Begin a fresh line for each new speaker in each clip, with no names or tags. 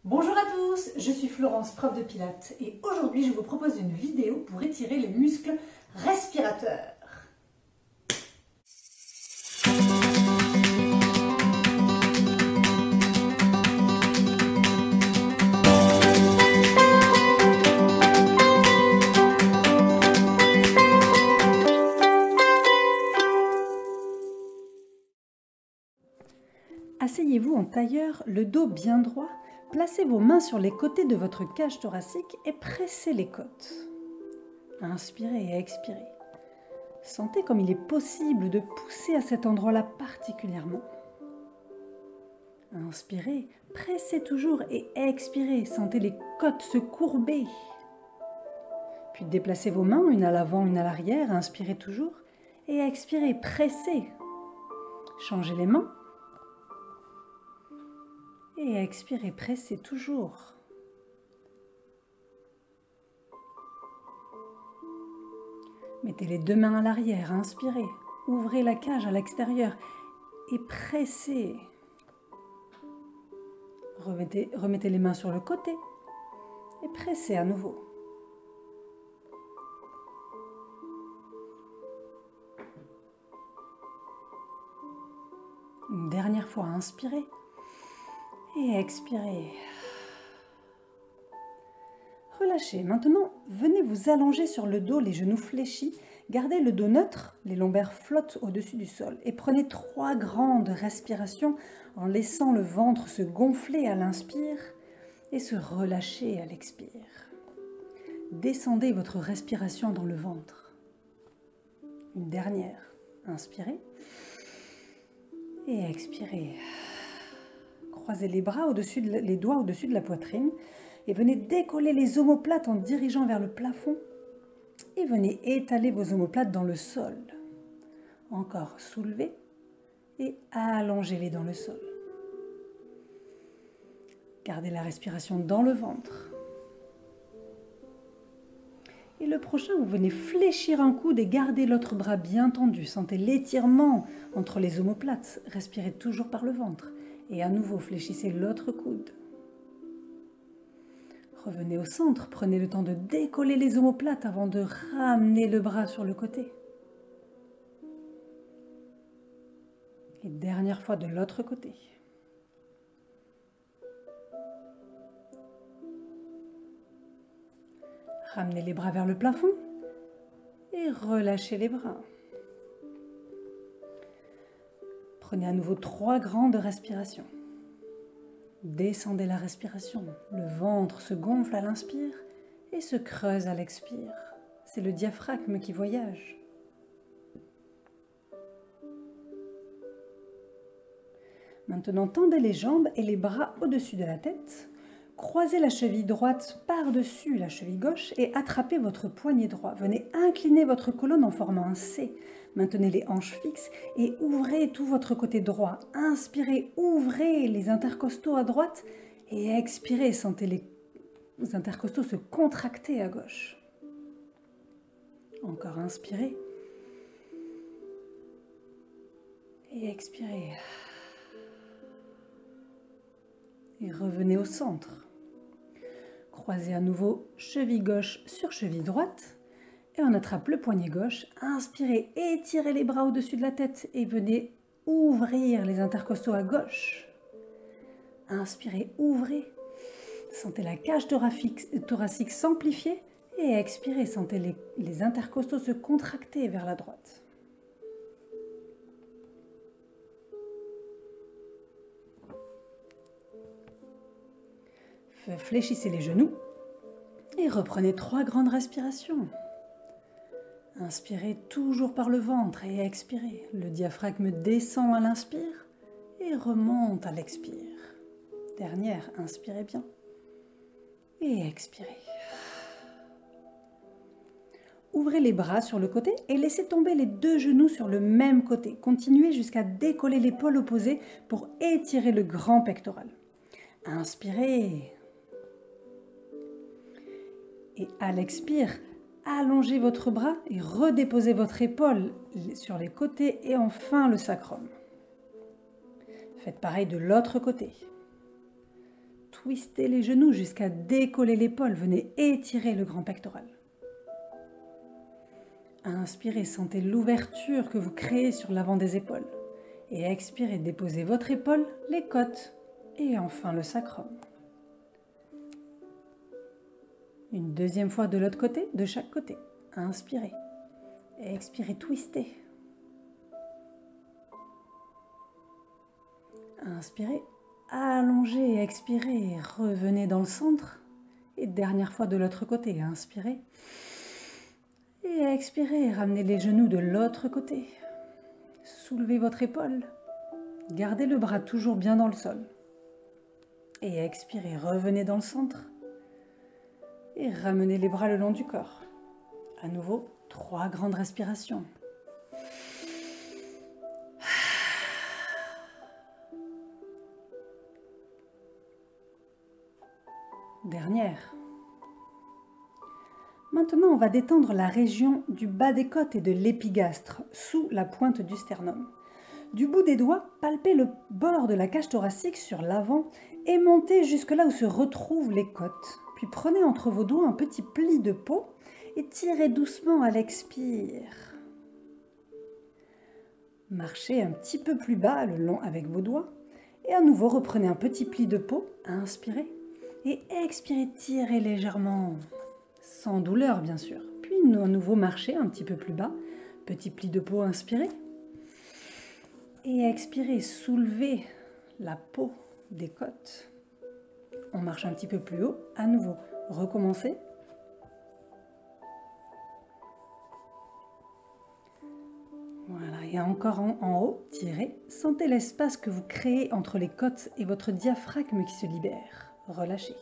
Bonjour à tous, je suis Florence, prof de Pilates, et aujourd'hui je vous propose une vidéo pour étirer les muscles respirateurs. Asseyez-vous en tailleur, le dos bien droit. Placez vos mains sur les côtés de votre cage thoracique et pressez les côtes. Inspirez et expirez. Sentez comme il est possible de pousser à cet endroit-là particulièrement. Inspirez, pressez toujours et expirez. Sentez les côtes se courber. Puis déplacez vos mains, une à l'avant, une à l'arrière. Inspirez toujours et expirez, pressez. Changez les mains. Et expirez, pressez toujours. Mettez les deux mains à l'arrière, inspirez. Ouvrez la cage à l'extérieur et pressez. Remettez les mains sur le côté et pressez à nouveau. Une dernière fois, inspirez. Et expirez. Relâchez. Maintenant, venez vous allonger sur le dos, les genoux fléchis. Gardez le dos neutre, les lombaires flottent au-dessus du sol. Et prenez 3 grandes respirations en laissant le ventre se gonfler à l'inspire et se relâcher à l'expire. Descendez votre respiration dans le ventre. Une dernière. Inspirez. Et expirez. Croisez les bras les doigts au-dessus de la poitrine et venez décoller les omoplates en dirigeant vers le plafond et venez étaler vos omoplates dans le sol. Encore, soulevez et allongez-les dans le sol. Gardez la respiration dans le ventre. Et le prochain, vous venez fléchir un coude et gardez l'autre bras bien tendu. Sentez l'étirement entre les omoplates. Respirez toujours par le ventre. Et à nouveau, fléchissez l'autre coude. Revenez au centre, prenez le temps de décoller les omoplates avant de ramener le bras sur le côté. Et dernière fois de l'autre côté. Ramenez les bras vers le plafond et relâchez les bras. Prenez à nouveau 3 grandes respirations. Descendez la respiration. Le ventre se gonfle à l'inspire et se creuse à l'expire. C'est le diaphragme qui voyage. Maintenant, tendez les jambes et les bras au-dessus de la tête. Croisez la cheville droite par-dessus la cheville gauche et attrapez votre poignet droit. Venez incliner votre colonne en formant un C. Maintenez les hanches fixes et ouvrez tout votre côté droit. Inspirez, ouvrez les intercostaux à droite et expirez. Sentez les intercostaux se contracter à gauche. Encore, inspirez. Et expirez. Et revenez au centre. Croisez à nouveau cheville gauche sur cheville droite. Et on attrape le poignet gauche. Inspirez, étirez les bras au-dessus de la tête et venez ouvrir les intercostaux à gauche. Inspirez, ouvrez. Sentez la cage thoracique s'amplifier et expirez. Sentez les intercostaux se contracter vers la droite. Fléchissez les genoux et reprenez 3 grandes respirations. Inspirez toujours par le ventre et expirez. Le diaphragme descend à l'inspire et remonte à l'expire. Dernière, inspirez bien et expirez. Ouvrez les bras sur le côté et laissez tomber les 2 genoux sur le même côté. Continuez jusqu'à décoller l'épaule opposée pour étirer le grand pectoral. Inspirez. Et à l'expire, allongez votre bras et redéposez votre épaule sur les côtés et enfin le sacrum. Faites pareil de l'autre côté. twistez les genoux jusqu'à décoller l'épaule. Venez étirer le grand pectoral. Inspirez, sentez l'ouverture que vous créez sur l'avant des épaules. Et expirez, déposez votre épaule, les côtes et enfin le sacrum. Une deuxième fois de l'autre côté, de chaque côté. Inspirez. Expirez, twistez. Inspirez, allongez, expirez, revenez dans le centre. Et dernière fois de l'autre côté, inspirez. Et expirez, ramenez les genoux de l'autre côté. Soulevez votre épaule. Gardez le bras toujours bien dans le sol. Et expirez, revenez dans le centre. Et ramenez les bras le long du corps. À nouveau, 3 grandes respirations. Dernière. Maintenant, on va détendre la région du bas des côtes et de l'épigastre, sous la pointe du sternum. Du bout des doigts, palpez le bord de la cage thoracique sur l'avant et montez jusque là où se retrouvent les côtes. Puis prenez entre vos doigts un petit pli de peau et tirez doucement à l'expire. Marchez un petit peu plus bas le long avec vos doigts et à nouveau reprenez un petit pli de peau, inspirez et expirez, tirez légèrement. Sans douleur, bien sûr. Puis, à nouveau, marchez un petit peu plus bas. Petit pli de peau, inspirez. Et expirez, soulevez la peau des côtes. On marche un petit peu plus haut. À nouveau, recommencez. Voilà, et encore en haut, tirez. Sentez l'espace que vous créez entre les côtes et votre diaphragme qui se libère. Relâchez.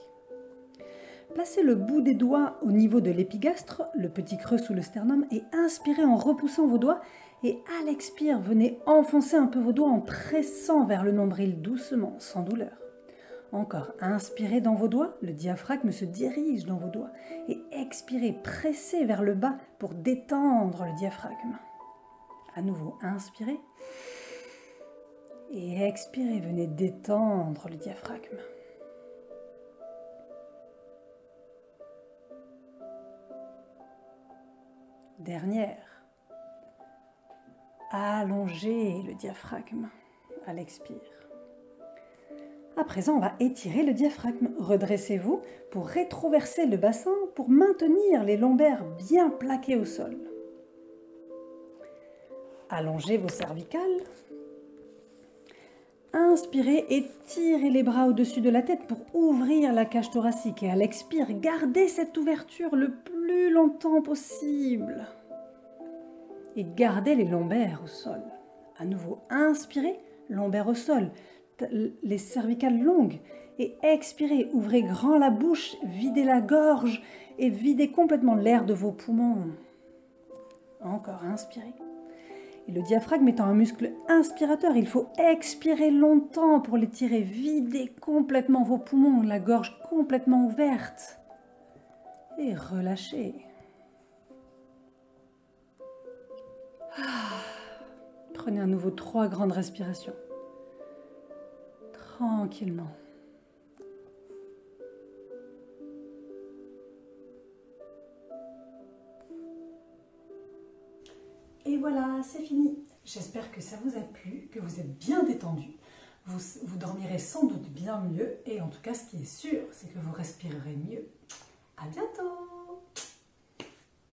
Placez le bout des doigts au niveau de l'épigastre, le petit creux sous le sternum, et inspirez en repoussant vos doigts. Et à l'expire, venez enfoncer un peu vos doigts en pressant vers le nombril doucement, sans douleur. Encore, inspirez dans vos doigts, le diaphragme se dirige dans vos doigts. Et expirez, pressez vers le bas pour détendre le diaphragme. À nouveau, inspirez. Et expirez, venez détendre le diaphragme. Dernière. Allongez le diaphragme à l'expire. À présent, on va étirer le diaphragme. Redressez-vous pour rétroverser le bassin pour maintenir les lombaires bien plaqués au sol. Allongez vos cervicales. Inspirez et tirez les bras au-dessus de la tête pour ouvrir la cage thoracique. Et à l'expire, gardez cette ouverture le plus longtemps possible. Et gardez les lombaires au sol. À nouveau, inspirez, lombaires au sol, les cervicales longues. Et expirez, ouvrez grand la bouche, videz la gorge et videz complètement l'air de vos poumons. Encore, inspirez. Et le diaphragme étant un muscle inspirateur, il faut expirer longtemps pour l'étirer. Videz complètement vos poumons, la gorge complètement ouverte. Et relâchez. Prenez à nouveau 3 grandes respirations. Tranquillement. Et voilà, c'est fini. J'espère que ça vous a plu, que vous êtes bien détendu. Vous dormirez sans doute bien mieux. Et en tout cas, ce qui est sûr, c'est que vous respirerez mieux. À bientôt!